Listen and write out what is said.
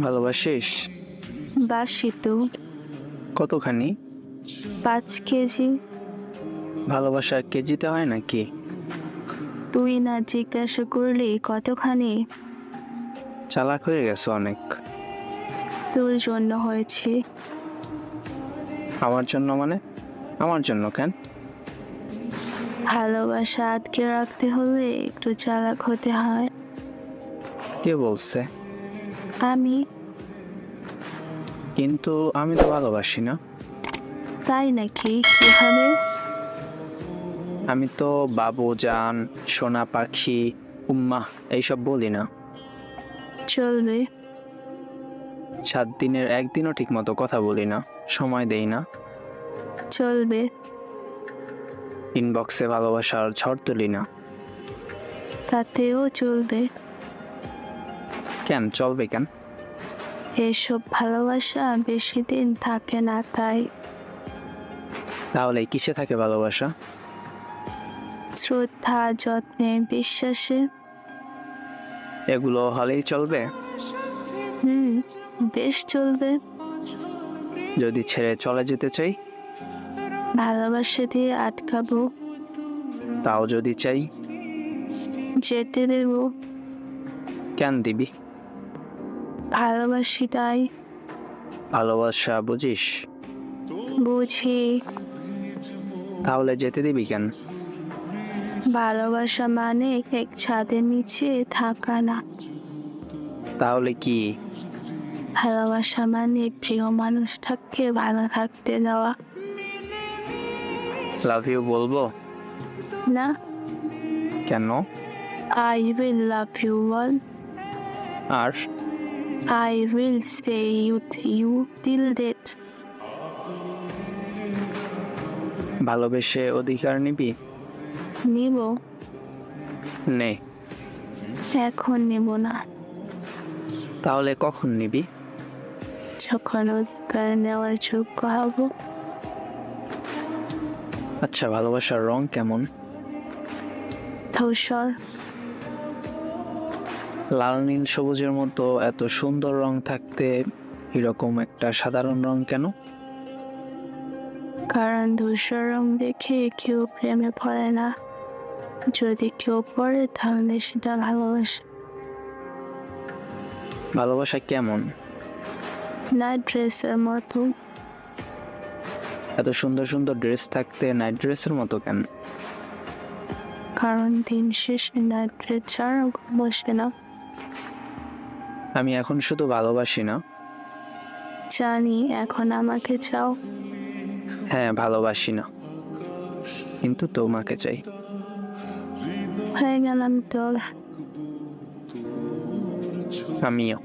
ভালোবাসিস? বাসি তো। কতখানি? 5 কেজি। ভালোবাসা কেজিতে হয় নাকি? তুই না জিজ্ঞাসা করলি কতখানি? চালাক হয়ে গেছো অনেক। তোর জন্য হয়েছে। আমার জন্য মানে? আমার জন্য কেন? ভালোবাসা আটকে রাখতে হলে একটু চালাক হতে হয়। কে বলছে? আমি। কিন্তু আমি তো ভালোবাসি না। তাই নাকি? কিভাবে? আমি তো বাবু জান, সোনা পাখি, উম্মা এইসব বলি না। চলবে। 7 দিনের একদিনও ঠিক মতো কথা বলি না, সময় দেই না। চলবে। ইনবক্সে ভালোবাসার ঝড় তুলি না। তাতেও চলবে। কেন চলবে কেন? এসব ভালোবাসা বেশি দিন থাকে না তাই। তাহলে কিসে থাকে ভালোবাসা? শ্রদ্ধা, যত্নে, বিশ্বাসে। এগুলো হলেই চলবে? হুম, বেশ চলবে। যদি ছেড়ে চলে যেতে চাই? ভালোবাসা দিয়ে আটকাবো। তাও যদি চাই? যেতে দেব। কেন দিবি? ভালোবাসি তাই। ভালোবাসা বুঝিস? বুঝি। তাহলে যেতে দিবি কেন? ভালোবাসা মানে এক ছাদের নিচে থাকা না। তাহলে কি? ভালোবাসা মানে প্রিয় মানুষটাকে ভালো থাকতে দেওয়া। লাভ ইউ বলবো? না। কেন? I will love you all. R I will stay with you till death. ভালোবেসে অধিকার নিবি? নিব। নে। এখন নেব না। তাহলে কখন নিবি? যখন অধিকার নেওয়ার যোগ্য হব। আচ্ছা, ভালোবাসার রং কেমন? ধূসর। লাল নীল সবুজের মতো এত সুন্দর রং থাকতে এরকম একটা সাধারণ রং কেন? কারণ ধূসর রং দেখে কেউ প্রেমে পড়ে না। যদি কেউ পড়ে তাহলে সেটা ভালোবাসা। ভালোবাসা কেমন? নাইট ড্রেসের মতো। এত সুন্দর সুন্দর ড্রেস থাকতে নাইট ড্রেসের মতো কেন? কারণ দিন শেষে নাইট ড্রেস ছাড়া ঘুম বসে না। আমি এখন শুধু ভালোবাসি না। জানি এখন আমাকে চাও। হ্যাঁ, ভালোবাসি না, কিন্তু তোমাকে চাই। হয়ে গেলাম তোর। আমিও।